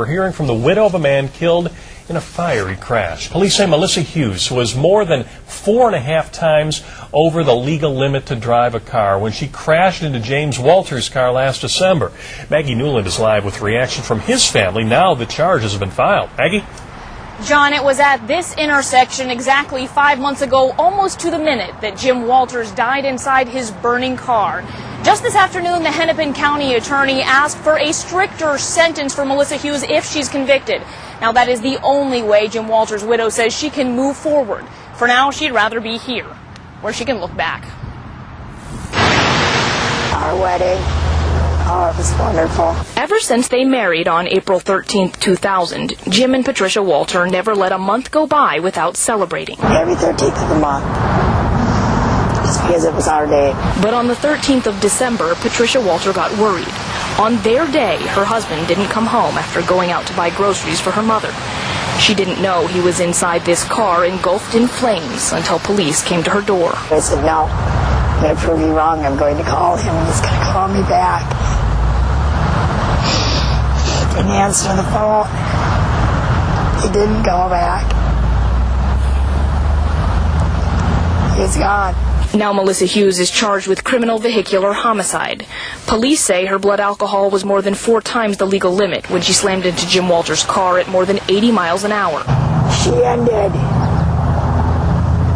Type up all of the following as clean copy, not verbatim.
We're hearing from the widow of a man killed in a fiery crash. Police say Melissa Hughes was more than 4.5 times over the legal limit to drive a car when she crashed into James Walters' car last December. Maggie Newland is live with reaction from his family now the charges have been filed. Maggie? John, it was at this intersection exactly 5 months ago, almost to the minute, that Jim Walters died inside his burning car. Just this afternoon, the Hennepin County attorney asked for a stricter sentence for Melissa Hughes if she's convicted. Now, that is the only way Jim Walters' widow says she can move forward. For now, she'd rather be here, where she can look back. Our wedding. Oh, it was wonderful. Ever since they married on April 13th, 2000, Jim and Patricia Walter never let a month go by without celebrating. Every 13th of the month. Just because it was our day. But on the 13th of December, Patricia Walter got worried. On their day, her husband didn't come home after going out to buy groceries for her mother. She didn't know he was inside this car engulfed in flames until police came to her door. I said, no, I'm going to prove you wrong. I'm going to call him and he's going to call me back. He didn't answer the phone. He didn't call back. He's gone. Now Melissa Hughes is charged with criminal vehicular homicide. Police say her blood alcohol was more than 4 times the legal limit when she slammed into Jim Walters' car at more than 80 miles an hour. She ended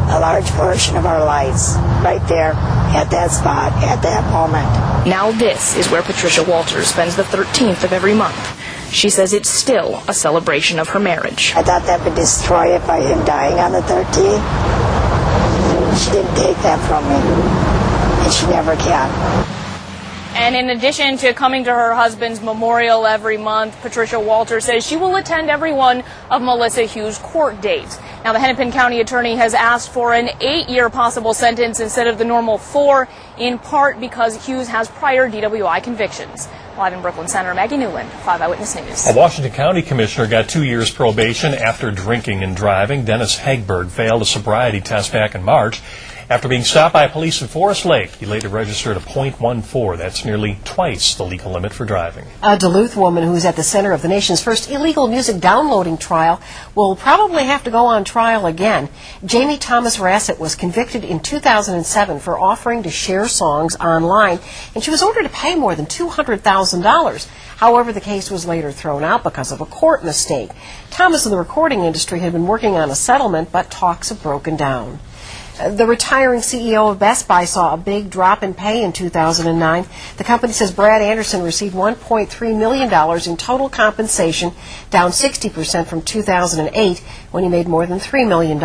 a large portion of our lives right there at that spot, at that moment. Now this is where Patricia Walters spends the 13th of every month. She says it's still a celebration of her marriage. I thought that would destroy it by him dying on the 13th. She didn't take that from me, and she never can. And in addition to coming to her husband's memorial every month, Patricia Walter says she will attend every one of Melissa Hughes' court dates. Now, the Hennepin County attorney has asked for an 8-year possible sentence instead of the normal 4, in part because Hughes has prior DWI convictions. Live in Brooklyn Center, Maggie Newland, 5 Eyewitness News. A Washington County commissioner got 2 years probation after drinking and driving. Dennis Hegberg failed a sobriety test back in March. After being stopped by police in Forest Lake, he later registered a .14. That's nearly twice the legal limit for driving. A Duluth woman who's at the center of the nation's first illegal music downloading trial will probably have to go on trial again. Jamie Thomas Rassett was convicted in 2007 for offering to share songs online, and she was ordered to pay more than $200,000. However, the case was later thrown out because of a court mistake. Thomas and the recording industry had been working on a settlement, but talks have broken down. The retiring CEO of Best Buy saw a big drop in pay in 2009. The company says Brad Anderson received $1.3 million in total compensation, down 60% from 2008 when he made more than $3 million.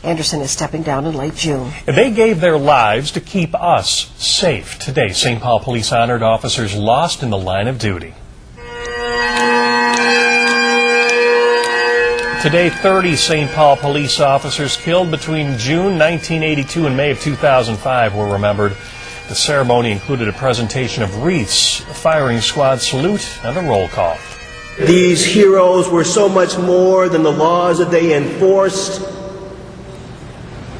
Anderson is stepping down in late June. They gave their lives to keep us safe. Today, St. Paul Police honored officers lost in the line of duty. Today, 30 St. Paul police officers killed between June 1982 and May of 2005 were remembered. The ceremony included a presentation of wreaths, a firing squad salute, and a roll call. These heroes were so much more than the laws that they enforced.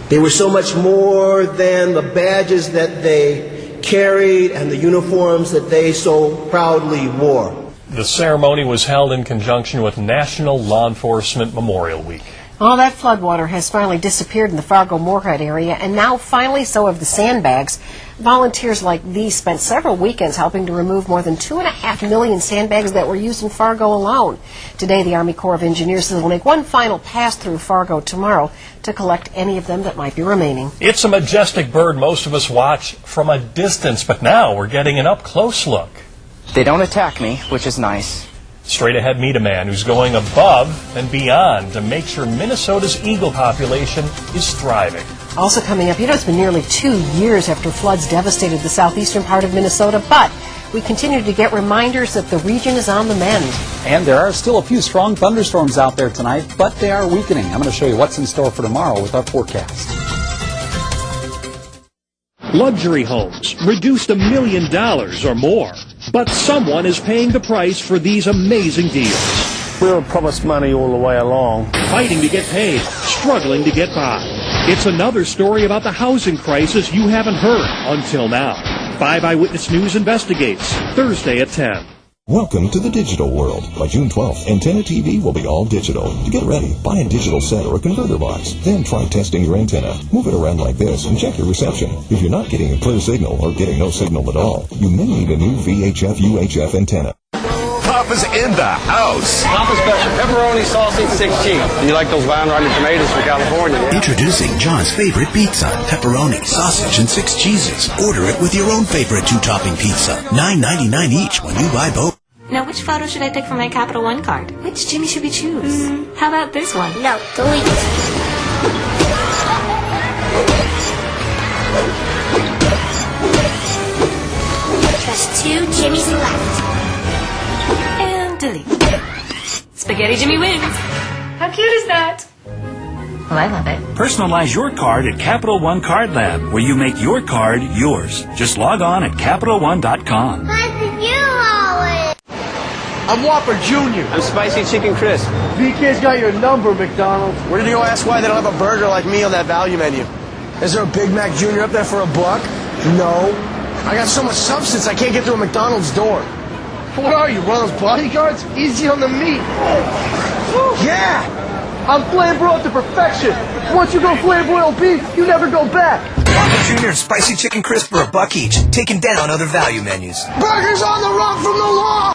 They were so much more than the badges that they carried and the uniforms that they so proudly wore. The ceremony was held in conjunction with National Law Enforcement Memorial Week. All that floodwater has finally disappeared in the Fargo-Moorhead area, and now finally so have the sandbags. Volunteers like these spent several weekends helping to remove more than 2.5 million sandbags that were used in Fargo alone. Today, the Army Corps of Engineers says they'll make one final pass through Fargo tomorrow to collect any of them that might be remaining. It's a majestic bird most of us watch from a distance, but now we're getting an up-close look. They don't attack me, which is nice. Straight ahead, meet a man who's going above and beyond to make sure Minnesota's eagle population is thriving. Also coming up, it's been nearly 2 years after floods devastated the southeastern part of Minnesota, but we continue to get reminders that the region is on the mend. And there are still a few strong thunderstorms out there tonight, but they are weakening. I'm going to show you what's in store for tomorrow with our forecast. Luxury homes, reduced $1 million or more. But someone is paying the price for these amazing deals. We were promised money all the way along. Fighting to get paid, struggling to get by. It's another story about the housing crisis you haven't heard until now. 5 Eyewitness News investigates, Thursday at 10. Welcome to the digital world. By June 12th, Antenna TV will be all digital. To get ready, buy a digital set or a converter box. Then try testing your antenna. Move it around like this and check your reception. If you're not getting a clear signal or getting no signal at all, you may need a new VHF-UHF antenna. Papa's in the house. Papa Special, pepperoni, sausage, 6 cheese. Do you like those vine riding tomatoes from California? Introducing John's favorite pizza. Pepperoni, sausage, and 6 cheeses. Order it with your own favorite 2-topping pizza. $9.99 each when you buy both. Now, which photo should I pick for my Capital One card? Which Jimmy should we choose? How about this one? No, delete. Just 2 Jimmys left. And delete. Spaghetti Jimmy wins. How cute is that? Well, I love it. Personalize your card at Capital One Card Lab, where you make your card yours. Just log on at CapitalOne.com. What did you always? I'm Whopper Jr. I'm Spicy Chicken Crisp. BK's got your number, McDonald's. Where did you go ask why they don't have a burger like me on that value menu? Is there a Big Mac Jr. up there for $1? No. I got so much substance I can't get through a McDonald's door. What are you, one of those bodyguards? Easy on the meat. Yeah! I'm flamboyant to perfection. Once you go flamboyant beef, you never go back. Whopper Jr. and Spicy Chicken Crisp for $1 each. Taking down other value menus. Burgers on the run from the law!